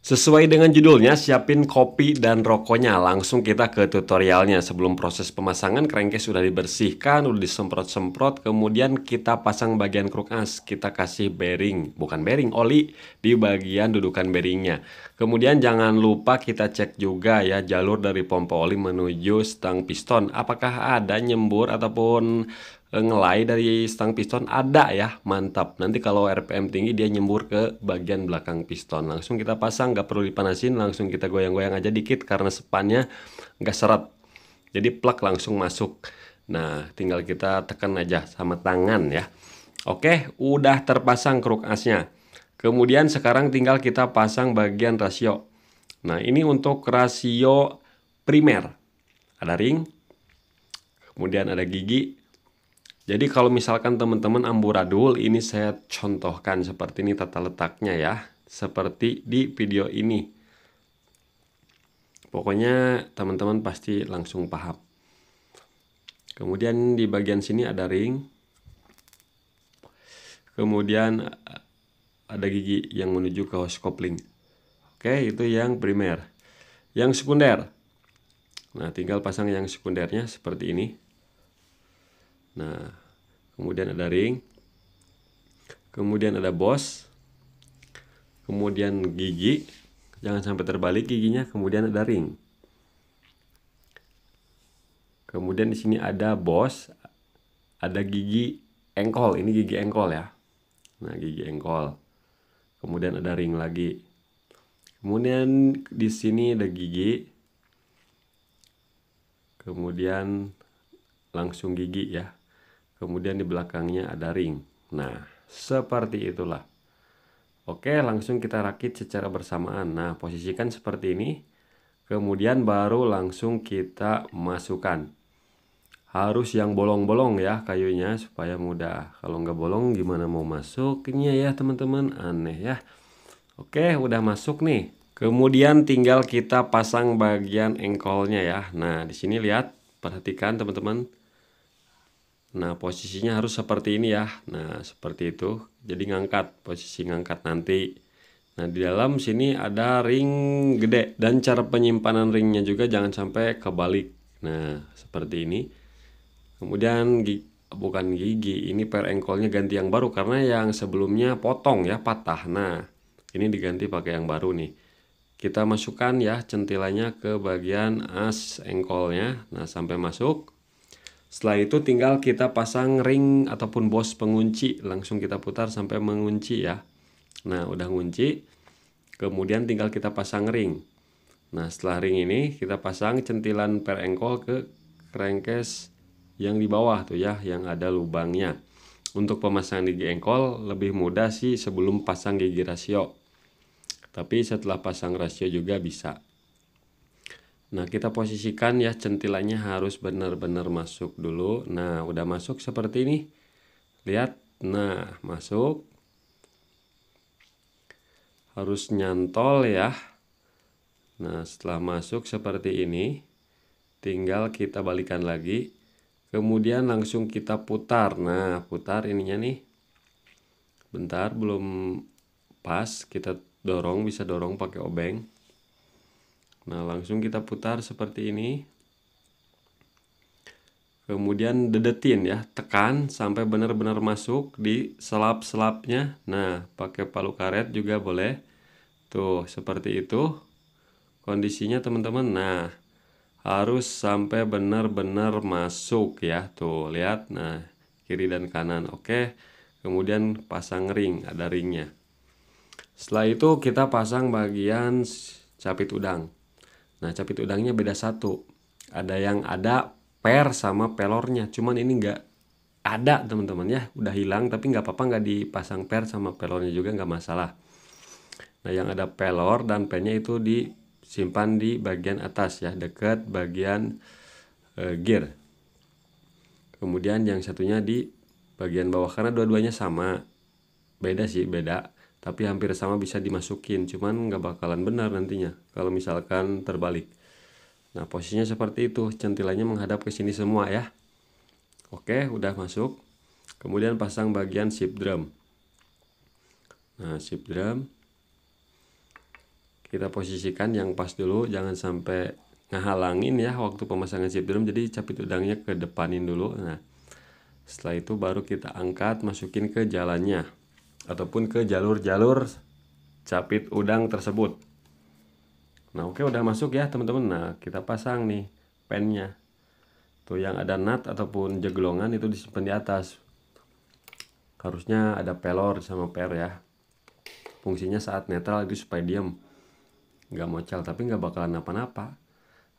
Sesuai dengan judulnya, siapin kopi dan rokoknya. Langsung kita ke tutorialnya. Sebelum proses pemasangan, crankcase sudah dibersihkan, udah disemprot-semprot. Kemudian kita pasang bagian kruk as. Kita kasih bearing, bukan bearing, oli di bagian dudukan bearingnya. Kemudian jangan lupa kita cek juga ya jalur dari pompa oli menuju stang piston. Apakah ada nyembur ataupun ngelai dari stang piston? Ada ya, mantap. Nanti kalau RPM tinggi dia nyembur ke bagian belakang piston. Langsung kita pasang, nggak perlu dipanasin, langsung kita goyang-goyang aja dikit karena sepannya nggak seret. Jadi plak langsung masuk. Nah, tinggal kita tekan aja sama tangan ya. Oke, udah terpasang kruk asnya. Kemudian sekarang tinggal kita pasang bagian rasio. Nah, ini untuk rasio primer. Ada ring, kemudian ada gigi. Jadi kalau misalkan teman-teman amburadul, ini saya contohkan seperti ini tata letaknya ya. Seperti di video ini. Pokoknya teman-teman pasti langsung paham. Kemudian di bagian sini ada ring. Kemudian ada gigi yang menuju ke hose coupling. Oke, itu yang primer. Yang sekunder. Nah, tinggal pasang yang sekundernya seperti ini. Nah, kemudian ada ring, kemudian ada bos, kemudian gigi, jangan sampai terbalik giginya, kemudian ada ring. Kemudian di sini ada bos, ada gigi engkol, ini gigi engkol ya. Nah, gigi engkol. Kemudian ada ring lagi. Kemudian di sini ada gigi. Kemudian langsung gigi ya. Kemudian di belakangnya ada ring. Nah, seperti itulah. Oke, langsung kita rakit secara bersamaan. Nah, posisikan seperti ini. Kemudian baru langsung kita masukkan. Harus yang bolong-bolong ya kayunya supaya mudah. Kalau nggak bolong gimana mau masuknya ya teman-teman? Aneh ya. Oke, udah masuk nih. Kemudian tinggal kita pasang bagian engkolnya ya. Nah, di sini lihat, perhatikan teman-teman. Nah, posisinya harus seperti ini ya. Nah, seperti itu. Jadi ngangkat, posisi ngangkat nanti. Nah, di dalam sini ada ring gede. Dan cara penyimpanan ringnya juga jangan sampai kebalik. Nah, seperti ini. Kemudian bukan gigi, ini per engkolnya ganti yang baru. Karena yang sebelumnya potong ya, patah. Nah, ini diganti pakai yang baru nih. Kita masukkan ya centilanya ke bagian as engkolnya. Nah, sampai masuk. Setelah itu tinggal kita pasang ring ataupun bos pengunci, langsung kita putar sampai mengunci ya. Nah, udah ngunci, kemudian tinggal kita pasang ring. Nah, setelah ring ini kita pasang centilan per engkol ke crankcase yang di bawah tuh ya, yang ada lubangnya. Untuk pemasangan gigi engkol lebih mudah sih sebelum pasang gigi rasio. Tapi setelah pasang rasio juga bisa. Nah, kita posisikan ya centilannya harus benar-benar masuk dulu. Nah, udah masuk seperti ini. Lihat. Nah, masuk. Harus nyantol ya. Nah, setelah masuk seperti ini, tinggal kita balikan lagi. Kemudian langsung kita putar. Nah, putar ininya nih. Bentar, belum pas. Kita dorong, bisa dorong pakai obeng. Nah, langsung kita putar seperti ini. Kemudian dedetin ya, tekan sampai benar-benar masuk di selap-selapnya. Nah, pakai palu karet juga boleh. Tuh, seperti itu kondisinya teman-teman. Nah, harus sampai benar-benar masuk ya. Tuh, lihat. Nah, kiri dan kanan. Oke. Kemudian pasang ring, ada ringnya. Setelah itu kita pasang bagian capit udang. Nah, capit udangnya beda satu. Ada yang ada per sama pelornya. Cuman ini nggak ada teman-teman ya. Udah hilang tapi nggak apa-apa, nggak dipasang per sama pelornya juga nggak masalah. Nah, yang ada pelor dan pennya itu disimpan di bagian atas ya, dekat bagian gear. Kemudian yang satunya di bagian bawah karena dua-duanya sama. Beda sih, beda. Tapi hampir sama bisa dimasukin. Cuman nggak bakalan benar nantinya kalau misalkan terbalik. Nah, posisinya seperti itu. Centilannya menghadap ke sini semua ya. Oke, udah masuk. Kemudian pasang bagian ship drum. Nah, ship drum. kita posisikan yang pas dulu, jangan sampai ngehalangin ya waktu pemasangan chip drum. Jadi capit udangnya ke depanin dulu. Nah, setelah itu baru kita angkat, masukin ke jalannya ataupun ke jalur-jalur capit udang tersebut. Nah, oke, udah masuk ya teman-teman. Nah, kita pasang nih pennya. Tuh yang ada nut ataupun jeglongan itu disimpan di atas. Harusnya ada pelor sama per ya. Fungsinya saat netral itu supaya diem, nggak mocel, tapi nggak bakalan apa-apa.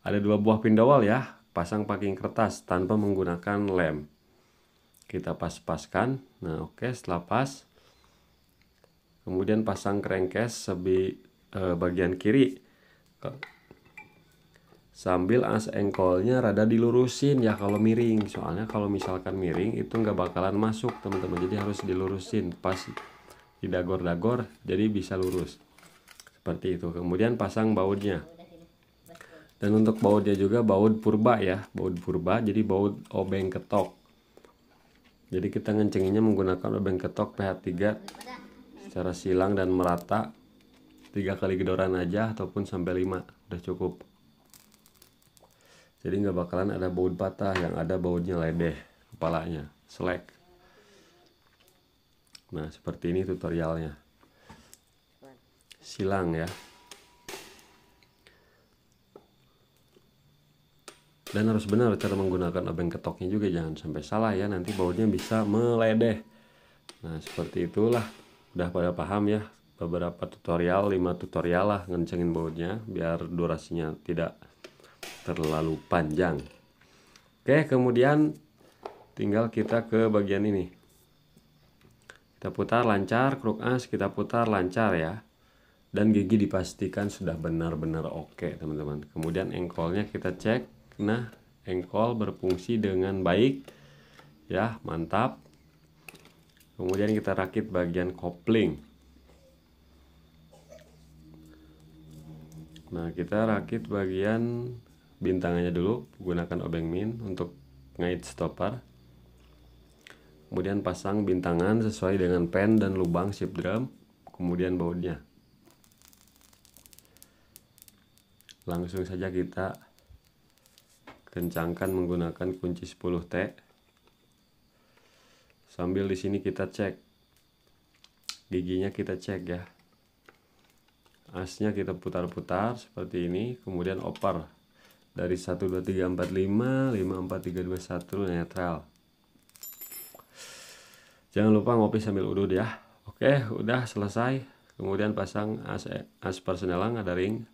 Ada 2 buah pindawal ya, pasang packing kertas tanpa menggunakan lem. Kita pas-paskan. Nah, oke, setelah pas, kemudian pasang crankcase bagian kiri sambil as engkolnya rada dilurusin ya kalau miring. Soalnya kalau misalkan miring itu nggak bakalan masuk teman-teman, jadi harus dilurusin pas didagor-dagor jadi bisa lurus seperti itu. Kemudian pasang bautnya, dan untuk bautnya juga baut purba ya, baut purba, jadi baut obeng ketok. Jadi kita ngencenginnya menggunakan obeng ketok pH 3 secara silang dan merata, 3 kali gedoran aja ataupun sampai 5 udah cukup. Jadi nggak bakalan ada baut patah, yang ada bautnya ledeh kepalanya, selek. Nah, seperti ini tutorialnya. Silang ya. Dan harus benar cara menggunakan obeng ketoknya juga, jangan sampai salah ya, nanti bautnya bisa meledeh. Nah, seperti itulah. Udah pada paham ya, beberapa tutorial, 5 tutorial lah ngencengin bautnya biar durasinya tidak terlalu panjang. Oke, kemudian tinggal kita ke bagian ini. Kita putar lancar, kruk as kita putar lancar ya. Dan gigi dipastikan sudah benar-benar oke teman-teman. Kemudian engkolnya kita cek. Nah, engkol berfungsi dengan baik ya, mantap. Kemudian kita rakit bagian kopling. Nah, kita rakit bagian bintangannya dulu, gunakan obeng min untuk ngait stopper. Kemudian pasang bintangan sesuai dengan pen dan lubang chip drum. Kemudian bautnya. Langsung saja kita kencangkan menggunakan kunci 10T. Sambil di sini kita cek giginya, kita cek ya. Asnya kita putar-putar seperti ini, kemudian oper dari 1 2 3 4 5 5 4 3 2 1 netral. Jangan lupa ngopi sambil udut ya. Oke, udah selesai. Kemudian pasang as persenelang, ada ring.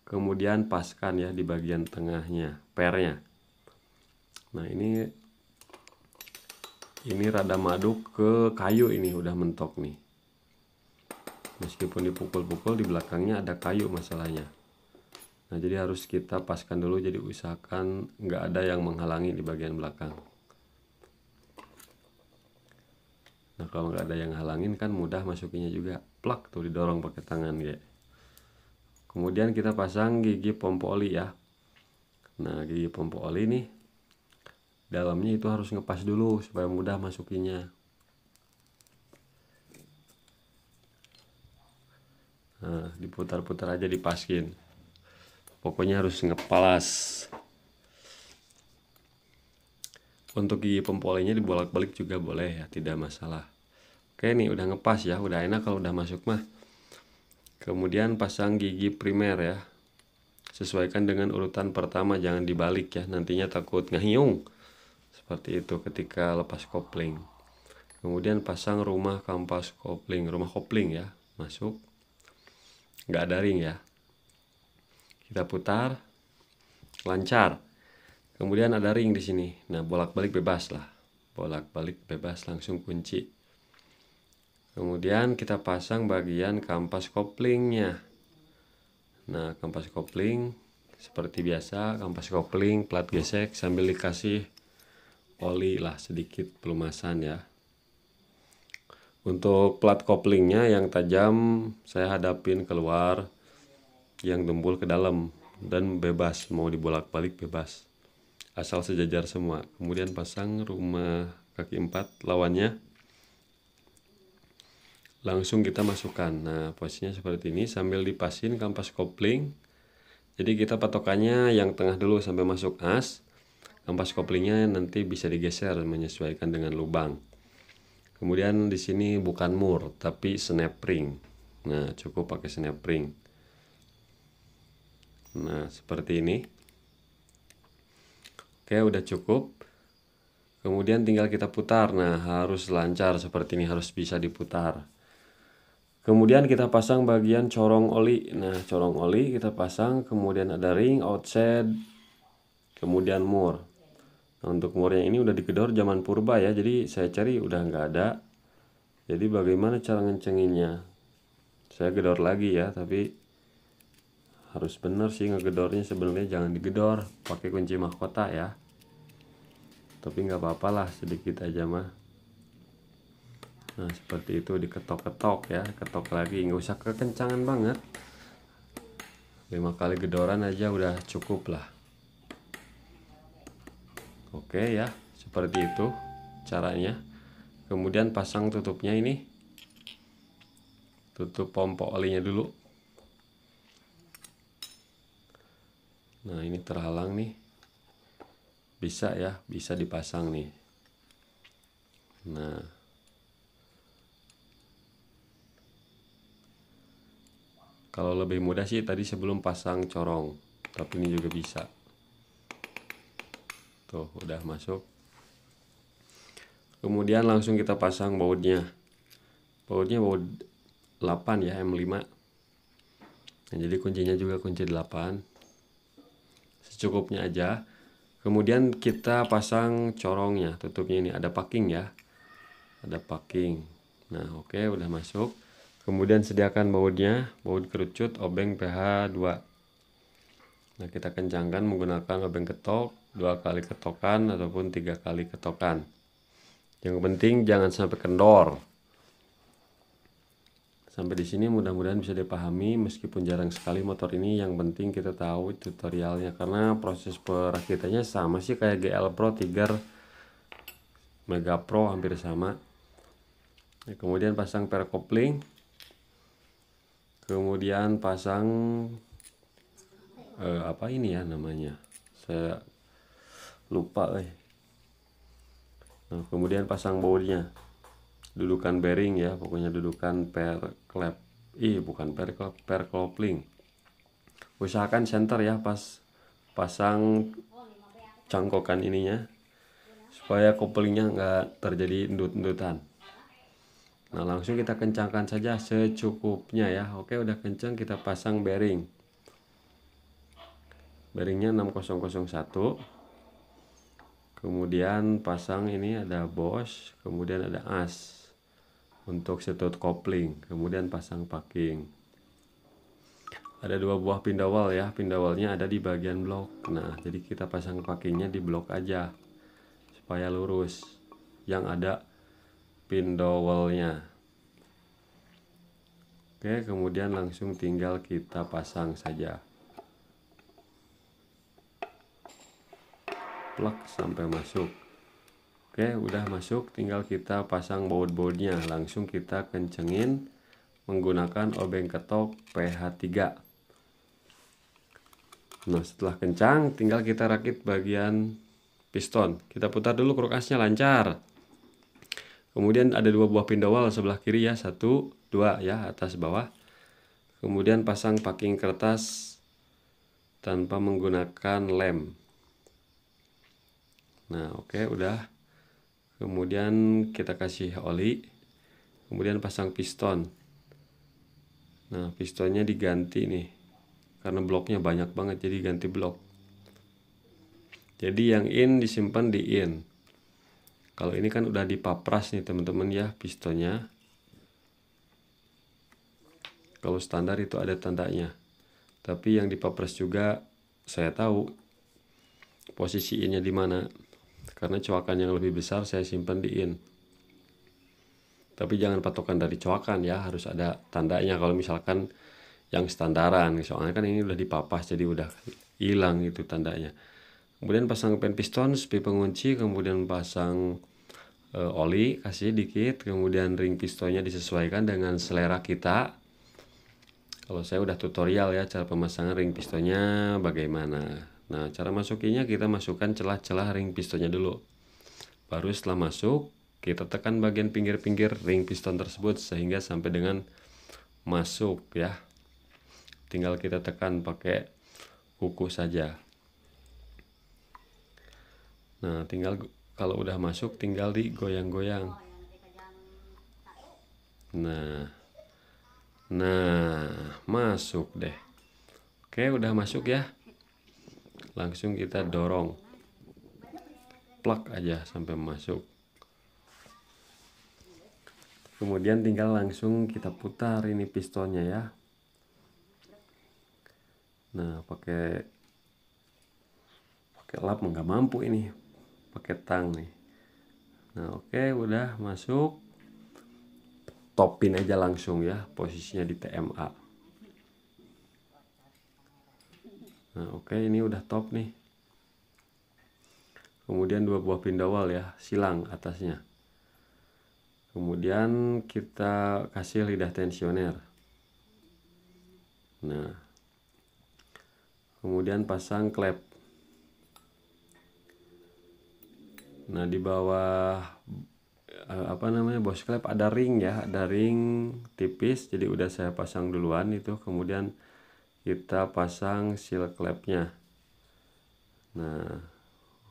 Kemudian paskan ya di bagian tengahnya, pernya. Nah, ini rada maduk ke kayu, ini udah mentok nih. Meskipun dipukul-pukul, di belakangnya ada kayu masalahnya. Nah, jadi harus kita paskan dulu, jadi usahakan nggak ada yang menghalangi di bagian belakang. Nah, kalau nggak ada yang halangin kan mudah masukinnya juga. Plak tuh, didorong pakai tangan ya. Kemudian kita pasang gigi pompa oli ya. Nah, gigi pompa oli nih dalamnya itu harus ngepas dulu supaya mudah masukinnya. Nah, diputar-putar aja, dipaskin. Pokoknya harus ngepalas. Untuk gigi pempolinya dibolak-balik juga boleh ya, tidak masalah. Oke, nih udah ngepas ya, udah enak kalau udah masuk mah. Kemudian pasang gigi primer ya. Sesuaikan dengan urutan pertama, jangan dibalik ya, nantinya takut ngehiung. Seperti itu ketika lepas kopling. Kemudian pasang rumah kampas kopling, rumah kopling ya, masuk. Nggak ada ring ya. Kita putar lancar. Kemudian ada ring di sini. Nah, bolak-balik bebas lah. Bolak-balik bebas, langsung kunci. Kemudian kita pasang bagian kampas koplingnya. Nah, kampas kopling seperti biasa, kampas kopling plat gesek sambil dikasih oli lah sedikit pelumasan ya. Untuk plat koplingnya yang tajam saya hadapin keluar, yang dembul ke dalam, dan bebas mau dibolak-balik bebas. Asal sejajar semua. Kemudian pasang rumah kaki 4 lawannya. langsung kita masukkan. Nah, posisinya seperti ini sambil dipasin kampas kopling. Jadi kita patokannya yang tengah dulu sampai masuk as. Kampas koplingnya nanti bisa digeser menyesuaikan dengan lubang. Kemudian di sini bukan mur tapi snap ring. Nah, cukup pakai snap ring. Nah, seperti ini. Oke, udah cukup. Kemudian tinggal kita putar. Nah, harus lancar seperti ini, harus bisa diputar. Kemudian kita pasang bagian corong oli. Nah, corong oli kita pasang, kemudian ada ring, outside, kemudian mur. Nah, untuk murnya ini udah digedor zaman purba ya, jadi saya cari udah nggak ada. Jadi bagaimana cara ngencenginnya? Saya gedor lagi ya, tapi harus bener sih ngegedornya. Sebenarnya jangan digedor, pakai kunci mahkota ya. Tapi nggak apa-apa lah, sedikit aja mah. Nah, seperti itu, diketok-ketok ya, ketok lagi, nggak usah kekencangan banget. 5 kali gedoran aja udah cukup lah. Oke ya, seperti itu caranya. Kemudian pasang tutupnya ini. Tutup pompa olinya dulu. Nah, ini terhalang nih. Bisa ya, bisa dipasang nih. Nah, kalau lebih mudah sih tadi sebelum pasang corong, tapi ini juga bisa. Tuh, udah masuk. Kemudian langsung kita pasang bautnya. Bautnya baut 8 ya, M5. Nah, jadi kuncinya juga kunci 8. Secukupnya aja. Kemudian kita pasang corongnya, tutupnya ini ada packing ya. Ada packing. Nah, oke, udah masuk. Kemudian sediakan bautnya, baut kerucut obeng pH 2. Nah, kita kencangkan menggunakan obeng ketok, 2 kali ketokan ataupun 3 kali ketokan. Yang penting jangan sampai kendor. Sampai di sini mudah-mudahan bisa dipahami, meskipun jarang sekali motor ini, yang penting kita tahu tutorialnya karena proses perakitannya sama sih kayak GL Pro, Tiger, Mega Pro hampir sama. Nah, kemudian pasang per kopling. Kemudian pasang apa ini ya namanya, saya lupa. Nah, kemudian pasang bautnya, dudukan bearing ya, pokoknya dudukan per klep, bukan per kopling. Usahakan center ya pas pasang cangkokan ininya, supaya koplingnya nggak terjadi endut-endutan. Nah, langsung kita kencangkan saja secukupnya ya. Oke, udah kencang, kita pasang bearing. Bearingnya 6001. Kemudian pasang ini ada Bosch, kemudian ada as untuk setut kopling. Kemudian pasang packing. Ada 2 buah pindawal ya. Pindawalnya ada di bagian blok. Nah, jadi kita pasang packingnya di blok aja supaya lurus. Yang ada pindawalnya. Oke, kemudian langsung tinggal kita pasang saja. Plak sampai masuk. Oke, udah masuk, tinggal kita pasang baut-bautnya. Langsung kita kencengin menggunakan obeng ketok pH 3. Nah, setelah kencang tinggal kita rakit bagian piston. Kita putar dulu krukasnya lancar. Kemudian ada 2 buah pindawal sebelah kiri ya, 1, 2 ya, atas bawah. Kemudian pasang packing kertas tanpa menggunakan lem. Nah, oke, udah. Kemudian kita kasih oli. Kemudian pasang piston. Nah, pistonnya diganti nih, karena bloknya banyak banget, jadi ganti blok. Jadi yang in disimpan di in. Kalau ini kan udah dipapras nih teman-teman ya pistonnya. Kalau standar itu ada tandanya. Tapi yang dipapras juga saya tahu posisi innya di mana. Karena coakan yang lebih besar saya simpan di in. Tapi jangan patokan dari coakan ya, harus ada tandanya kalau misalkan yang standaran. Soalnya kan ini udah dipapas jadi udah hilang itu tandanya. Kemudian pasang pen piston, sepi pengunci, kemudian pasang oli, kasih dikit, kemudian ring pistonnya disesuaikan dengan selera kita. Kalau saya udah tutorial ya cara pemasangan ring pistonnya bagaimana. Nah, cara masukinya kita masukkan celah-celah ring pistonnya dulu. Baru setelah masuk, kita tekan bagian pinggir-pinggir ring piston tersebut sehingga sampai dengan masuk ya. Tinggal kita tekan pakai kuku saja. Nah, tinggal kalau udah masuk tinggal digoyang-goyang. Nah, masuk deh. Oke, udah masuk ya. Langsung kita dorong. Plak aja sampai masuk. Kemudian tinggal langsung kita putar ini pistonnya ya. Nah, pakai lap nggak mampu ini. Pakai tang nih. Nah, oke, udah masuk. Topin aja langsung ya, posisinya di TMA. Nah, oke, ini udah top nih. Kemudian 2 buah pindawal ya, silang atasnya. Kemudian kita kasih lidah tensioner. Nah, kemudian pasang klep. Nah, di bawah bos klep ada ring ya, ada ring tipis, jadi udah saya pasang duluan itu. Kemudian kita pasang seal klepnya. Nah,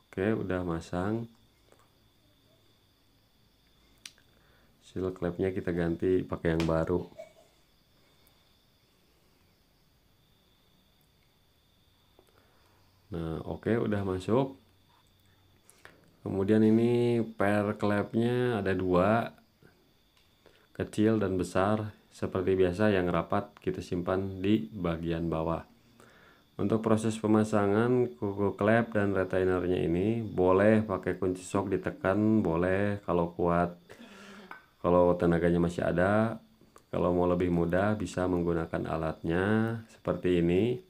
oke, udah masang. Seal klepnya kita ganti pakai yang baru. Nah, oke, udah masuk. Kemudian ini per klepnya ada 2, kecil dan besar. Seperti biasa yang rapat kita simpan di bagian bawah. Untuk proses pemasangan kuku klep dan retainernya ini boleh pakai kunci sok ditekan, boleh kalau kuat. Kalau tenaganya masih ada, kalau mau lebih mudah bisa menggunakan alatnya seperti ini.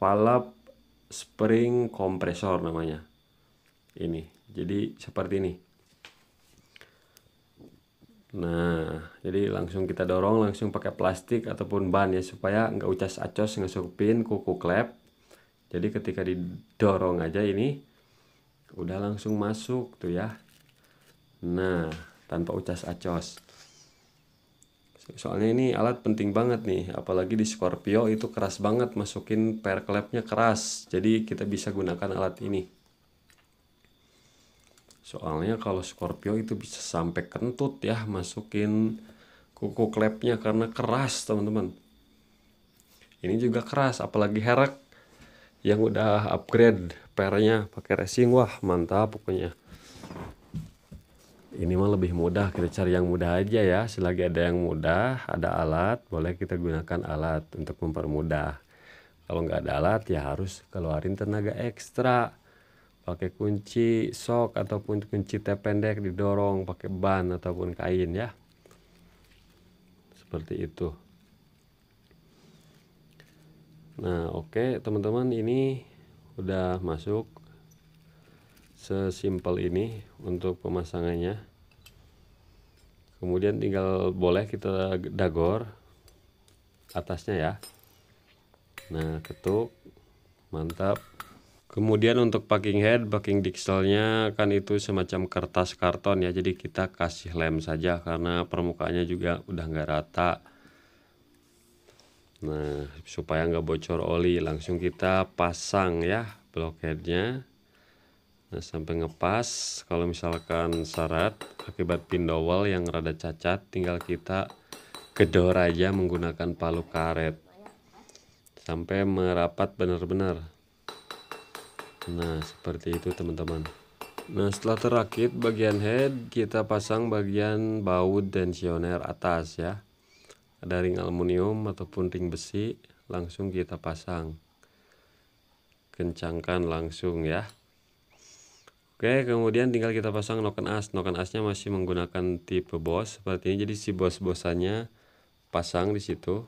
Palap spring kompresor namanya. Ini. Jadi seperti ini. Nah, jadi langsung kita dorong langsung pakai plastik ataupun ban ya supaya nggak ucas-acos ngesupin kuku klep. Jadi ketika didorong aja ini udah langsung masuk tuh ya. Nah, tanpa ucas-acos. Soalnya ini alat penting banget nih, apalagi di Scorpio itu keras banget, masukin per klepnya keras. Jadi kita bisa gunakan alat ini. Soalnya kalau Scorpio itu bisa sampai kentut ya masukin kuku klepnya karena keras teman-teman. Ini juga keras, apalagi Herek yang udah upgrade pernya pakai racing, wah mantap pokoknya. Ini mah lebih mudah, kita cari yang mudah aja ya. Selagi ada yang mudah, ada alat, boleh kita gunakan alat untuk mempermudah. Kalau nggak ada alat ya harus keluarin tenaga ekstra. Pakai kunci sok ataupun kunci T pendek didorong pakai ban ataupun kain ya. Seperti itu. Nah, oke teman-teman, ini udah masuk. Sesimpel ini untuk pemasangannya. Kemudian tinggal boleh kita dagor atasnya ya. Nah, ketuk, mantap. Kemudian untuk packing head, packing dixelnya kan itu semacam kertas karton ya, jadi kita kasih lem saja karena permukaannya juga udah nggak rata. Nah, supaya nggak bocor oli, langsung kita pasang ya blockheadnya. Nah, sampai ngepas. Kalau misalkan syarat akibat pindowal yang rada cacat, tinggal kita gedor aja menggunakan palu karet sampai merapat benar-benar. Nah, seperti itu teman-teman. Nah, setelah terakit bagian head, kita pasang bagian baut tensioner atas ya. Ada ring aluminium ataupun ring besi, langsung kita pasang. Kencangkan langsung ya. Oke, kemudian tinggal kita pasang noken as. Noken asnya masih menggunakan tipe bos seperti ini. Jadi si bos-bosannya pasang di situ.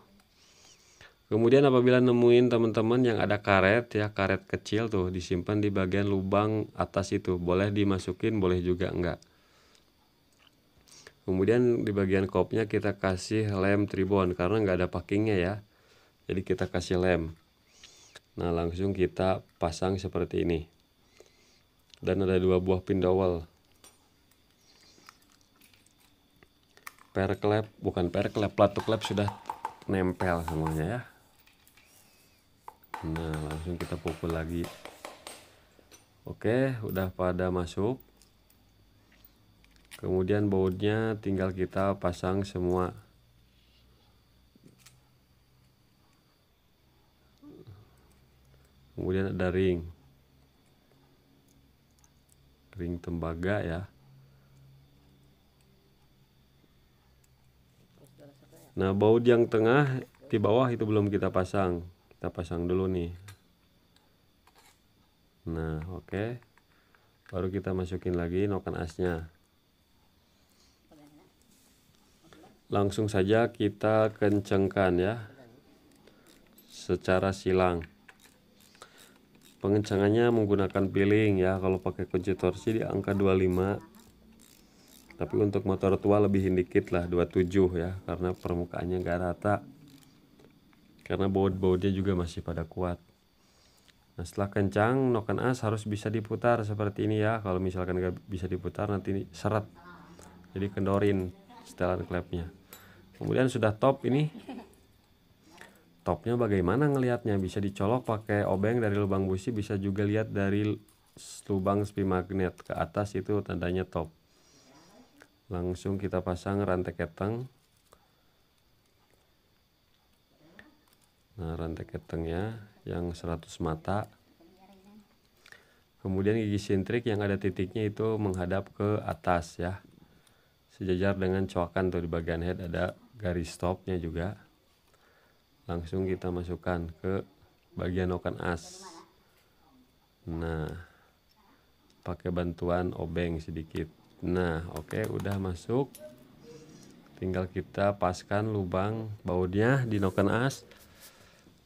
Kemudian apabila nemuin teman-teman yang ada karet ya, karet kecil tuh disimpan di bagian lubang atas itu, boleh dimasukin, boleh juga enggak. Kemudian di bagian kopnya kita kasih lem tribon karena nggak ada packingnya ya, jadi kita kasih lem. Nah langsung kita pasang seperti ini, dan ada 2 buah pin dowel. Perklep, bukan perklep, plat klep sudah nempel semuanya ya. Nah langsung kita pukul lagi. Oke, udah pada masuk. Kemudian bautnya tinggal kita pasang semua. Kemudian ada ring tembaga ya. Nah baut yang tengah di bawah itu belum kita pasang. Kita pasang dulu nih. Nah oke, baru kita masukin lagi noken asnya. Langsung saja kita kencangkan ya, secara silang. Pengencangannya menggunakan piling ya, kalau pakai kunci torsi di angka 25. Tapi untuk motor tua lebihin dikit lah, 27 ya, karena permukaannya nggak rata. Karena baut-bautnya juga masih pada kuat. Nah setelah kencang, noken as harus bisa diputar seperti ini ya. Kalau misalkan nggak bisa diputar nanti seret, jadi kendorin setelan klepnya. Kemudian sudah top ini. Topnya bagaimana ngelihatnya? Bisa dicolok pakai obeng dari lubang busi, bisa juga lihat dari lubang spin magnet ke atas, itu tandanya top. Langsung kita pasang rantai keteng. Nah rantai ketengnya yang 100 mata. Kemudian gigi sintrik yang ada titiknya itu menghadap ke atas ya, sejajar dengan coakan tuh. Di bagian head ada garis stopnya juga. Langsung kita masukkan ke bagian noken as. Nah pakai bantuan obeng sedikit. Nah oke, udah masuk. Tinggal kita paskan lubang bautnya di noken as.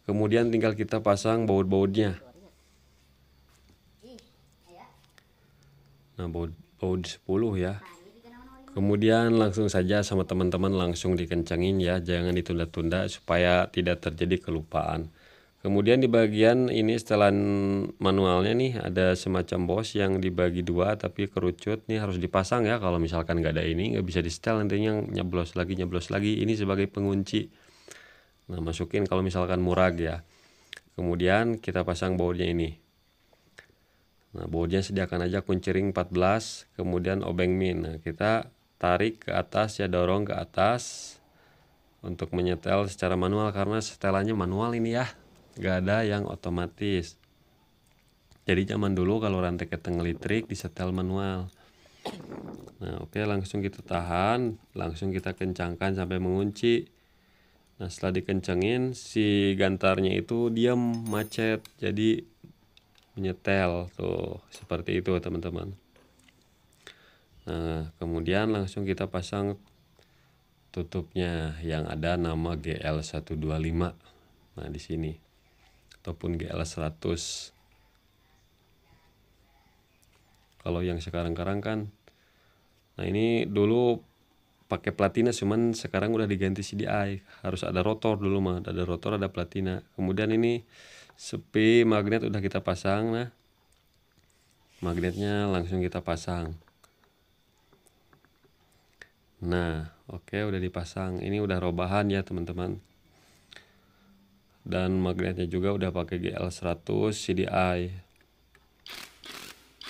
Kemudian tinggal kita pasang baut-bautnya. Nah baut 10 ya. Kemudian langsung saja sama teman-teman langsung dikencangin ya, jangan ditunda-tunda supaya tidak terjadi kelupaan. Kemudian di bagian ini setelan manualnya nih ada semacam bos yang dibagi 2 tapi kerucut, nih harus dipasang ya. Kalau misalkan nggak ada ini nggak bisa di setel, nantinya nyeblos lagi. Ini sebagai pengunci. Nah masukin kalau misalkan murag ya. Kemudian kita pasang bautnya ini. Nah bautnya sediakan aja kunci ring 14, kemudian obeng min. Nah kita tarik ke atas ya, dorong ke atas untuk menyetel secara manual, karena setelannya manual ini ya, gak ada yang otomatis. Jadi zaman dulu kalau rantai keteng listrik disetel manual. Nah oke, langsung kita tahan, langsung kita kencangkan sampai mengunci. Nah setelah dikencengin si gantarnya itu diam macet, jadi menyetel tuh seperti itu teman-teman. Nah kemudian langsung kita pasang tutupnya yang ada nama GL125. Nah di sini ataupun GL100. Kalau yang sekarang-sekarang kan, nah ini dulu pakai platina, cuman sekarang udah diganti CDI. Harus ada rotor dulu mah, ada rotor, ada platina. Kemudian ini sepi magnet udah kita pasang. Nah magnetnya langsung kita pasang. Nah oke, udah dipasang. Ini udah robahan ya teman-teman. Dan magnetnya juga udah pakai GL100 CDI.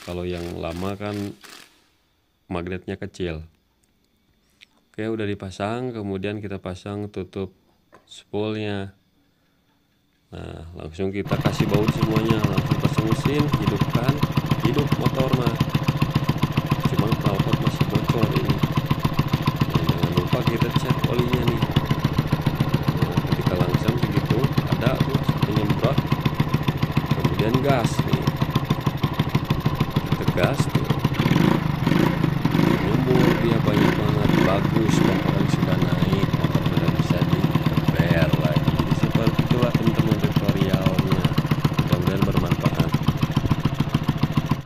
Kalau yang lama kan magnetnya kecil. Oke, udah dipasang. Kemudian kita pasang tutup spoolnya. Nah langsung kita kasih baut semuanya, langsung pasang mesin, hidupkan, hidup motor mah.